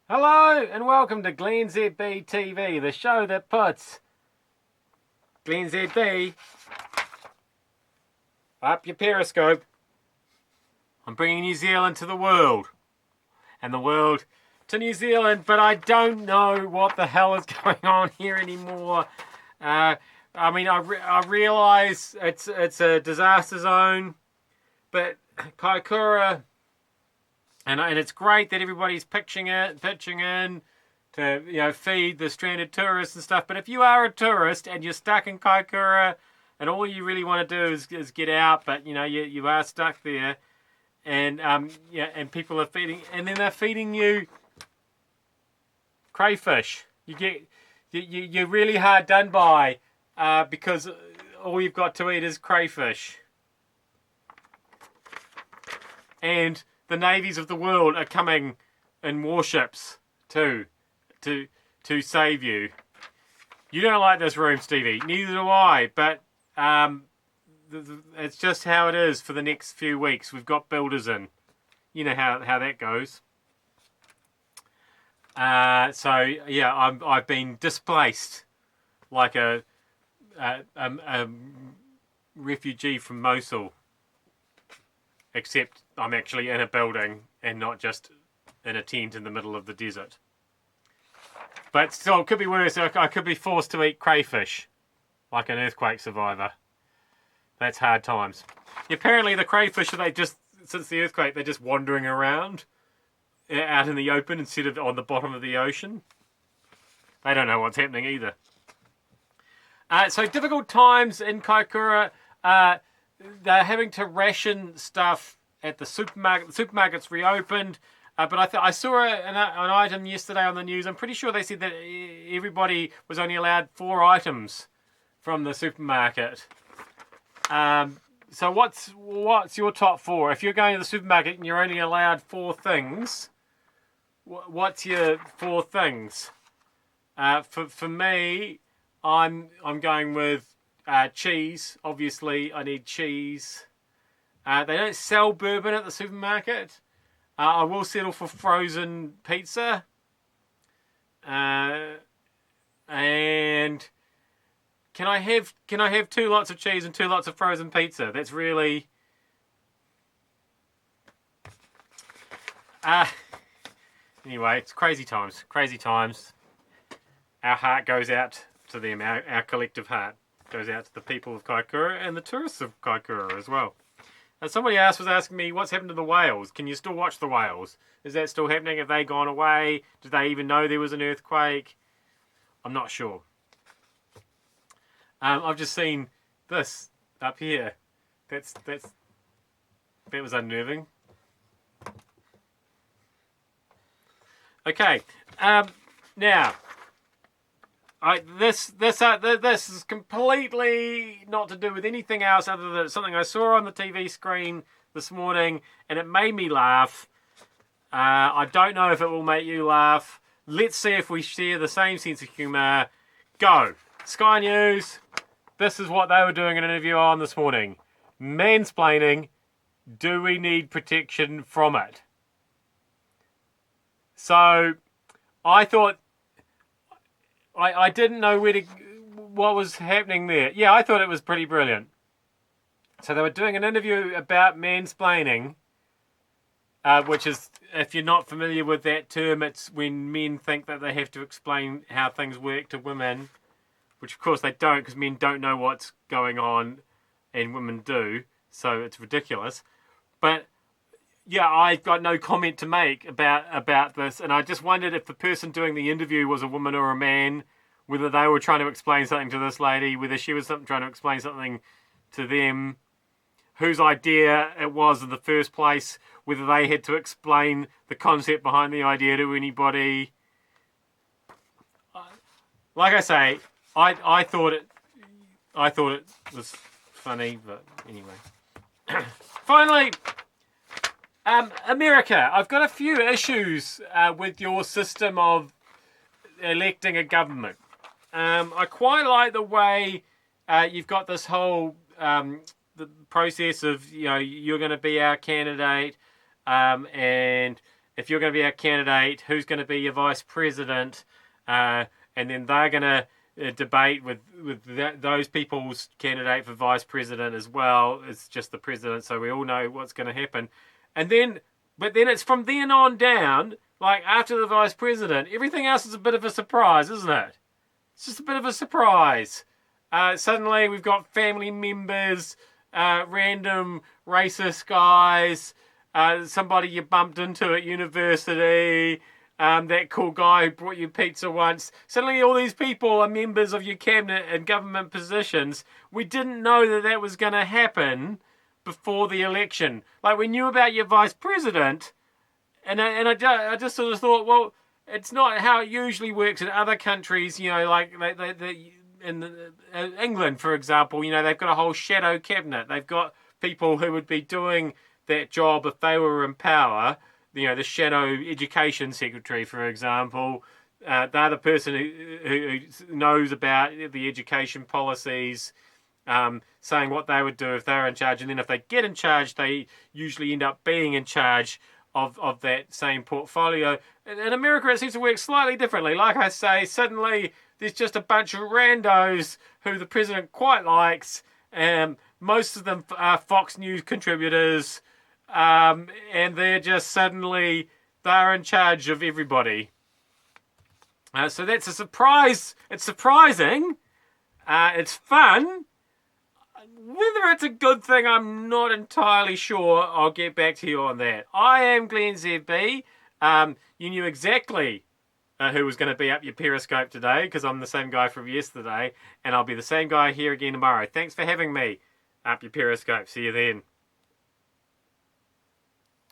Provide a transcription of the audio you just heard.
Hello and welcome to glennzb TV, the show that puts glennzb up your Periscope. I'm bringing New Zealand to the world and the world to New Zealand, but I don't know what the hell is going on here anymore. I realise it's a disaster zone, but Kaikoura, and it's great that everybody's pitching in to feed the stranded tourists and stuff. But if you are a tourist and you're stuck in Kaikoura and all you really want to do is get out, but you are stuck there, and and people are feeding, and then they're feeding you crayfish. You're really hard done by because all you've got to eat is crayfish. And the navies of the world are coming in warships to save you. You don't like this room, Stevie. Neither do I. But it's just how it is for the next few weeks. We've got builders in. You know how that goes. I've been displaced like a refugee from Mosul. Except I'm actually in a building and not just in a tent in the middle of the desert. But still, it could be worse. I could be forced to eat crayfish, like an earthquake survivor. That's hard times. Apparently the crayfish, since the earthquake, they're just wandering around out in the open instead of on the bottom of the ocean. They don't know what's happening either. So difficult times in Kaikoura. They're having to ration stuff at the supermarket. The supermarket's reopened, but I saw an item yesterday on the news. I'm pretty sure they said that everybody was only allowed 4 items from the supermarket. So what's your top 4? If you're going to the supermarket and you're only allowed 4 things, what's your 4 things? For me, I'm going with cheese. Obviously, I need cheese. They don't sell bourbon at the supermarket. I will settle for frozen pizza. And can I have 2 lots of cheese and 2 lots of frozen pizza? That's really anyway, it's crazy times. Crazy times. Our heart goes out to them. Our collective heart goes out to the people of Kaikoura and the tourists of Kaikoura as well. Somebody else was asking me, what's happened to the whales? Can you still watch the whales? Is that still happening? Have they gone away? Did they even know there was an earthquake? I'm not sure. I've just seen this up here. That was unnerving. Okay, now. This is completely not to do with anything else other than something I saw on the TV screen this morning, and it made me laugh. I don't know if it will make you laugh. Let's see if we share the same sense of humour. Go. Sky News. This is what they were doing an interview on this morning. Mansplaining. Do we need protection from it? So, I thought... I didn't know what was happening there. Yeah, I thought it was pretty brilliant. So they were doing an interview about mansplaining, which is, if you're not familiar with that term, it's when men think that they have to explain how things work to women, which of course they don't, because men don't know what's going on and women do, so it's ridiculous. But yeah, I've got no comment to make about this, and I just wondered if the person doing the interview was a woman or a man, whether they were trying to explain something to this lady, whether she was trying to explain something to them, whose idea it was in the first place, whether they had to explain the concept behind the idea to anybody. Like I say, I thought it was funny, but anyway. Finally. America, I've got a few issues with your system of electing a government. I quite like the way you've got this whole the process of, you're going to be our candidate, and if you're going to be a candidate, who's going to be your vice president, and then they're going to debate with those people's candidate for vice president as well. It's just the president, so we all know what's going to happen. And then, but then it's from then on down, like after the vice president, everything else is a bit of a surprise, isn't it? It's just a bit of a surprise. Suddenly we've got family members, random racist guys, somebody you bumped into at university, that cool guy who brought you pizza once. Suddenly all these people are members of your cabinet and government positions. We didn't know that that was going to happen before the election. Like, we knew about your vice president, and I just sort of thought, well, it's not how it usually works in other countries, you know, like in England, for example. You know, they've got a whole shadow cabinet. They've got people who would be doing that job if they were in power. You know, the shadow education secretary, for example. They're the person who knows about the education policies, saying what they would do if they were in charge. And then if they get in charge, they usually end up being in charge of that same portfolio. In America, it seems to work slightly differently. Like I say, suddenly there's just a bunch of randos who the president quite likes. Most of them are Fox News contributors. And they're just suddenly, they're in charge of everybody. So that's a surprise. It's surprising. It's fun. Whether it's a good thing, I'm not entirely sure. I'll get back to you on that. I am glennzb. You knew exactly who was going to be up your Periscope today, because I'm the same guy from yesterday, and I'll be the same guy here again tomorrow. Thanks for having me up your Periscope. See you then.